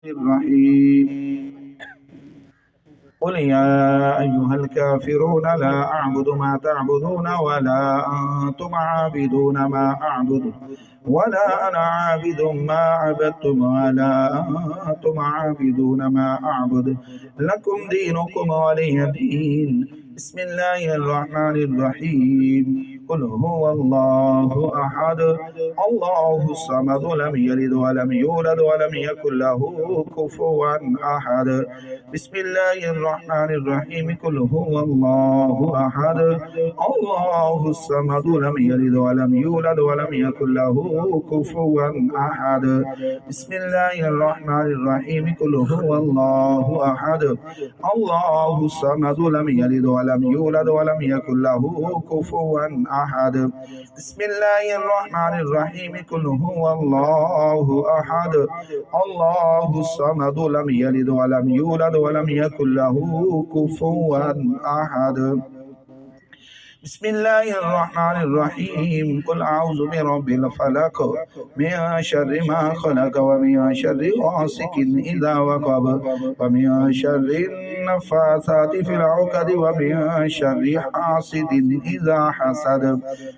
الرحيم قل يا أيها الكافرون لا أعبد ما تعبدون ولا أنتم عابدون ما أعبد ولا أنا عابد ما عبدتم ولا أنتم عابدون ما أعبد لكم دينكم ولي دين. بسم الله الرحمن الرحيم. قل هو الله أحد الله الصمد لم يلد ولم يولد ولم يكن له كفوا أحد. بسم الله الرحمن الرحيم. قل هو الله أحد الله الصمد لم يلد ولم يولد ولم يكن له كفوا أحد. بسم الله الرحمن الرحيم. قل هو الله أحد الله الصمد لم يلد ولم يولد ولم يكن له كفوا أحد. بسم الله الرحمن الرحيم. قل هو الله أحد الله الصمد لم يلد ولم يولد ولم يكن له كفوا أحد. بسم الله الرحمن الرحيم. قل أعوذ برب الفلق من شر ما خلق ومن شر غاسق إذا وقب ومن شر النفاثات في العقد ومن شر حاسد إذا حسد.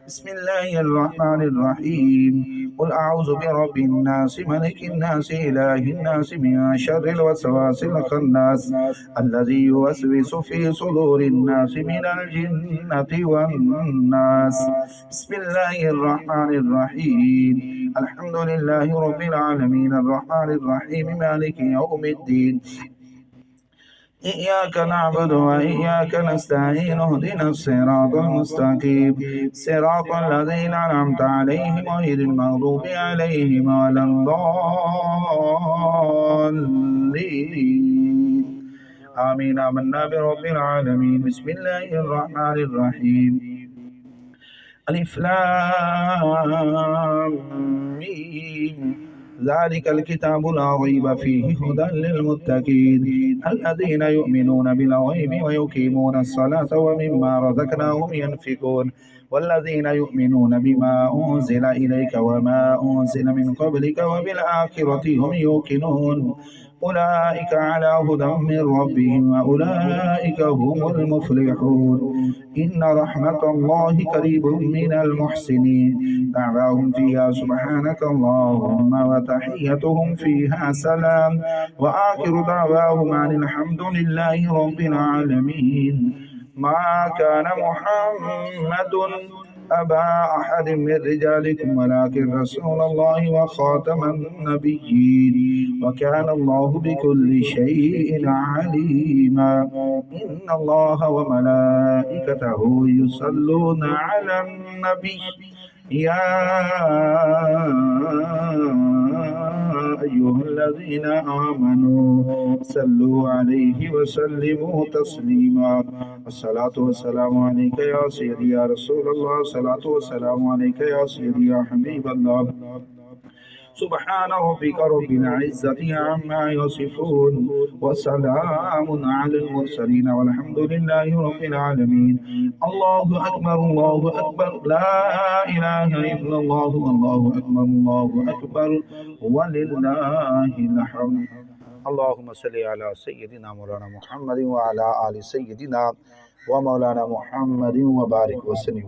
بسم الله الرحمن الرحيم. قل أعوذ برب الناس ملك الناس إله الناس من شر الوسواس الخناس الذي يوسوس في صدور الناس من الجنة والناس. بسم الله الرحمن الرحيم. الحمد لله رب العالمين الرحمن الرحيم مالك يوم الدين إياك نعبد وإياك نستعين اهدنا الصراط المستقيم صراط الذين أنعمت عليهم غير المغضوب عليهم ولا الضالين آمين. آمنا برب العالمين. بسم الله الرحمن الرحيم. ألف لام ميم ذلك الكتاب لا ريب فيه هدى للمتقين الذين يؤمنون بالغيب ويقيمون الصلاة ومما رزقناهم ينفقون والذين يؤمنون بما أنزل إليك وما أنزل من قبلك وبالآخرة هم يوقنون أولئك على هدى من ربهم وأولئك هم المفلحون. إن رحمة الله قريب من المحسنين. دعواهم فيها سبحانك اللهم وتحيتهم فيها سلام وآخر دعواهم أن الحمد لله رب العالمين. ما كان محمد أبا أحد من رجالكم ولكن رسول الله وخاتم النبيين وكان الله بكل شيء عليما. إن الله وملائكته يصلون على النبي يا أيها الذين آمنوا صلوا عليه وسلموا تسليما. الصلاة والسلام عليك يا سيدي يا رسول الله الصلاة والسلام عليك يا سيدي يا حبيب الله. سبحان ربك رب العزة عما يصفون وسلام على المرسلين والحمد لله رب العالمين. الله أكبر الله أكبر لا إله إلا الله الله أكبر الله أكبر ولله الحمد. اللهم صل على سيدنا مولانا محمد وعلى آل سيدنا ومولانا محمد وبارك وسلم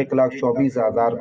1,24,000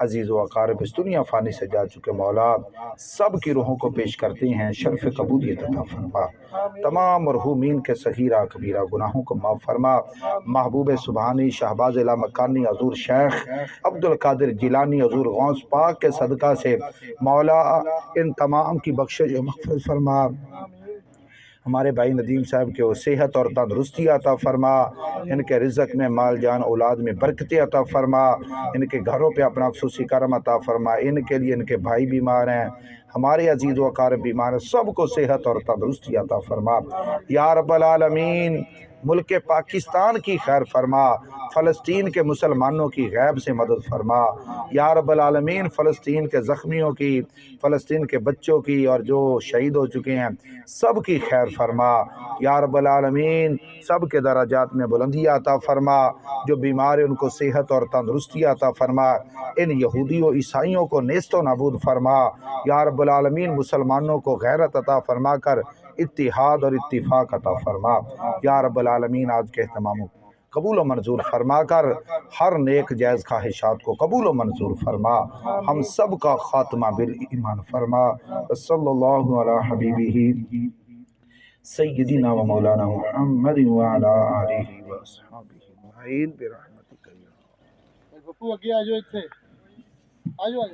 عزیز و اقارب اس دنیا فانی سے جا چکے مولا سب کی روحوں کو پیش کرتے ہیں، شرف قبولیت عطا فرما، تمام مرحومین کے صغیرہ کبیرہ گناہوں کو معاف فرما، محبوب سبحانی شہباز لامکانی حضور شیخ عبدالقادر جیلانی حضور غوث پاک کے صدقہ سے مولا ان تمام کی بخشش و مغفرت فرما، ہمارے بھائی ندیم صاحب کے صحت اور تندرستی عطا فرما، ان کے رزق میں مال جان اولاد میں برکتیں عطا فرما، ان کے گھروں پہ اپنا خصوصی کرم عطا فرما، ان کے لیے ان کے بھائی بیمار ہیں، ہمارے عزیز و اقارب بیمار ہیں، سب کو صحت اور تندرستی عطا فرما یا رب العالمین، ملک پاکستان کی خیر فرما، فلسطین کے مسلمانوں کی غیب سے مدد فرما یا رب العالمین، فلسطین کے زخمیوں کی، فلسطین کے بچوں کی اور جو شہید ہو چکے ہیں سب کی خیر فرما یا رب العالمین، سب کے درجات میں بلندی عطا فرما، جو بیمار ہیں ان کو صحت اور تندرستی عطا فرما، ان یہودی و عیسائیوں کو نیست و نابود فرما یا رب العالمین، مسلمانوں کو غیرت عطا فرما کر اتحاد اور اتفاق عطا فرما یا رب العالمین، آج کے اہتمام قبول و منظور فرما کر ہر نیک جائز خواہشات کو قبول و منظور فرما، ہم سب کا خاتمہ بالایمان فرما، صلی اللہ علی حبیبہ سیدنا و مولانا محمد وعلی آلہ وصحبہ اجمعین برحمتک یا بپو اگے آ جاؤ، اتنے آ جاؤ